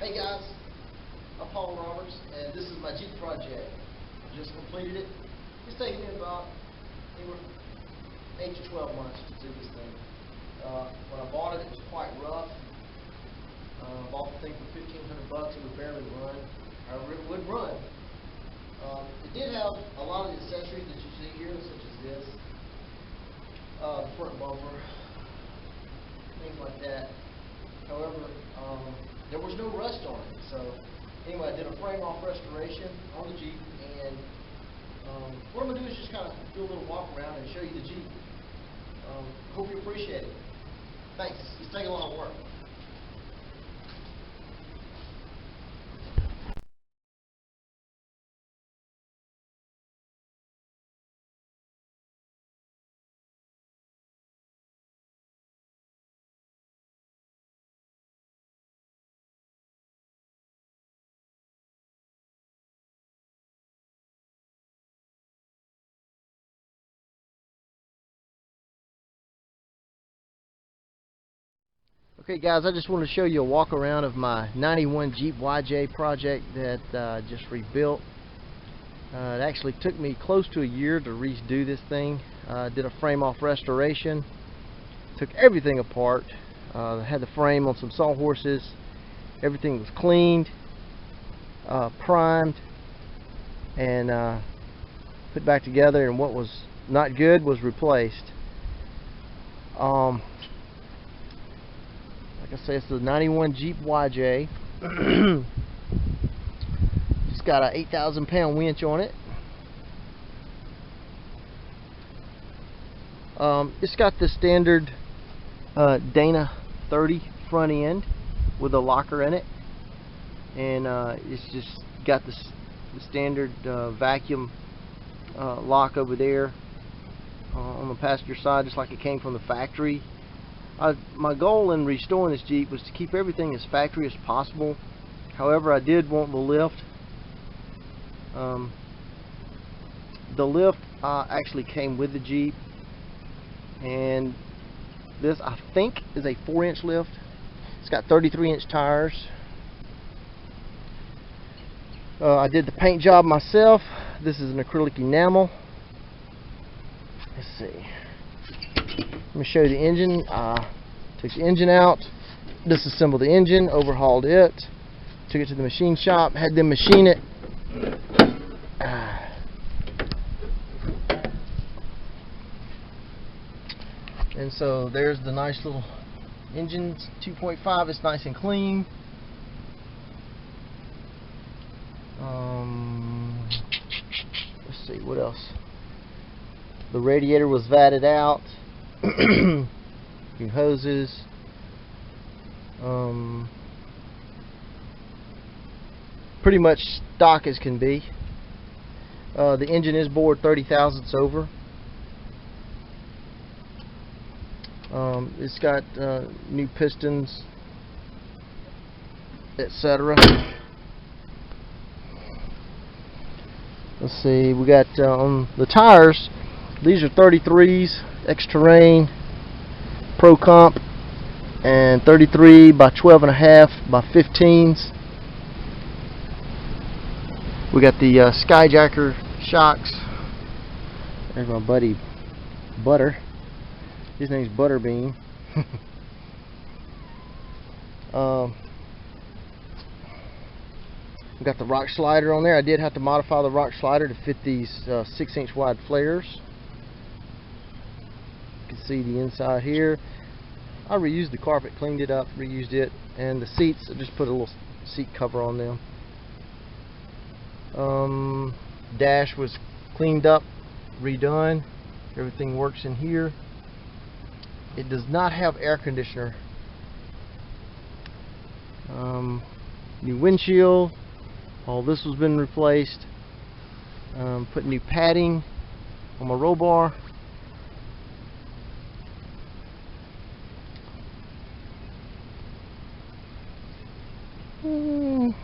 Hey guys, I'm Paul Roberts, and this is my Jeep project. Just completed it. It's taken me about anywhere from 8 to 12 months to do this thing. When I bought it, it was quite rough. Bought the thing for $1,500. It would barely run. However, it would run. It did have a lot of the accessories that you see here, such as this, the front bumper, things like that. However, there was no rust on it. So anyway, I did a frame-off restoration on the Jeep, and what I'm going to do is just kind of do a little walk around and show you the Jeep. Hope you appreciate it. Thanks. It's taking a lot of work. Okay guys, I just want to show you a walk around of my 91 Jeep YJ project that I just rebuilt. It actually took me close to a year to redo this thing. I did a frame off restoration, took everything apart, had the frame on some sawhorses, everything was cleaned, primed, and put back together, and what was not good was replaced. Like I say, it's the 91 Jeep YJ. It's got a 8,000 pound winch on it. It's got the standard Dana 30 front end with a locker in it, and it's just got the standard vacuum lock over there on the passenger side, just like it came from the factory. My goal in restoring this Jeep was to keep everything as factory as possible. However, I did want the lift. The lift actually came with the Jeep, and this, I think, is a 4-inch lift. It's got 33-inch tires. I did the paint job myself. This is an acrylic enamel. Let's see. Let me show you the engine. Took the engine out, disassembled the engine, overhauled it, took it to the machine shop, had them machine it. And so there's the nice little engine, 2.5. It's nice and clean. Let's see, what else? The radiator was vatted out. New hoses. Pretty much stock as can be. The engine is bored 30 thousandths over. It's got new pistons, etc. Let's see, we got on the tires, these are 33s, X-Terrain, Pro Comp, and 33 by 12.5 by 15s. We got the Skyjacker shocks. There's my buddy Butter. His name's Butterbean. We got the rock slider on there. I did have to modify the rock slider to fit these 6-inch wide flares. You can see the inside here. I reused the carpet, cleaned it up, reused it, and the seats, I just put a little seat cover on them. Dash was cleaned up, redone. Everything works in here. It does not have air conditioner. New windshield. All this has been replaced. Put new padding on my roll bar.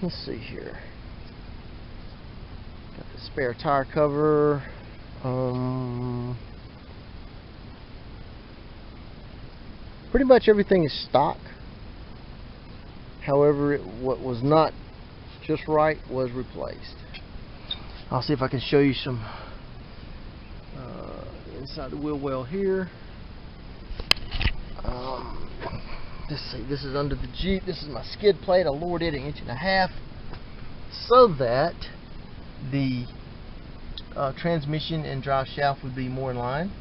Let's see here. Got the spare tire cover. Pretty much everything is stock. However, what was not just right was replaced. I'll see if I can show you some inside the wheel well here. Let's see, this is under the Jeep. This is my skid plate. I lowered it 1.5 inches so that the transmission and drive shaft would be more in line,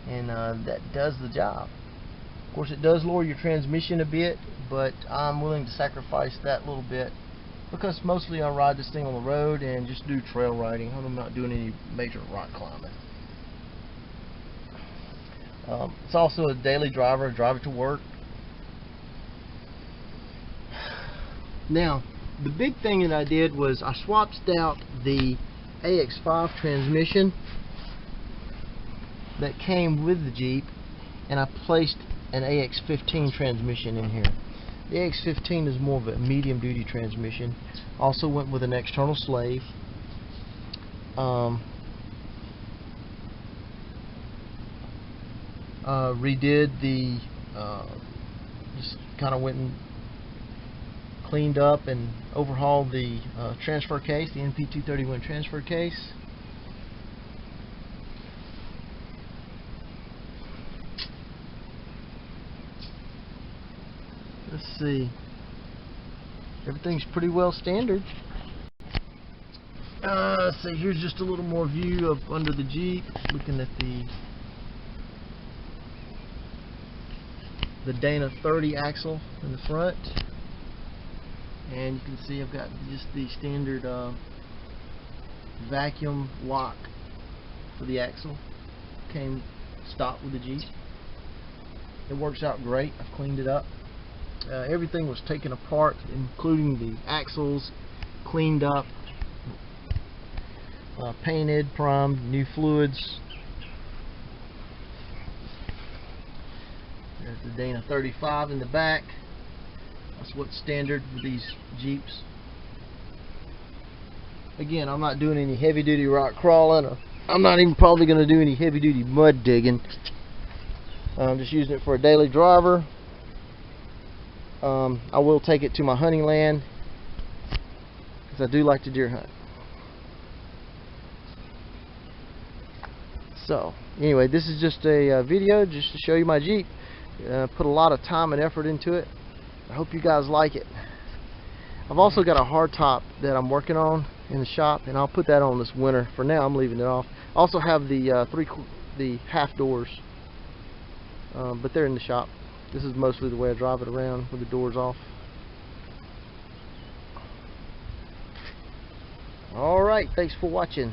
and that does the job. Of course, it does lower your transmission a bit, but I'm willing to sacrifice that little bit because mostly I ride this thing on the road and just do trail riding. I'm not doing any major rock climbing. It's also a daily driver. I drive it to work. Now, the big thing that I did was I swapped out the AX5 transmission that came with the Jeep, and I placed an AX15 transmission in here. The AX15 is more of a medium duty transmission. Also went with an external slave. Redid the just kind of went and cleaned up and overhauled the transfer case, the NP231 transfer case. Let's see, everything's pretty well standard. Let's see, here's just a little more view of under the Jeep, looking at the Dana 30 axle in the front, and you can see I've got just the standard vacuum lock for the axle. Came stock with the Jeep. It works out great. I've cleaned it up. Everything was taken apart, including the axles, cleaned up, painted, primed, new fluids. There's the Dana 35 in the back. That's what's standard with these Jeeps. Again, I'm not doing any heavy duty rock crawling, or I'm not even probably going to do any heavy duty mud digging. I'm just using it for a daily driver. I will take it to my hunting land because I do like to deer hunt. So anyway, this is just a video just to show you my Jeep. Put a lot of time and effort into it. I hope you guys like it. I've also got a hardtop that I'm working on in the shop, and I'll put that on this winter. For now, I'm leaving it off. I also have the half doors, but they're in the shop. This is mostly the way I drive it around with the doors off. Alright, thanks for watching.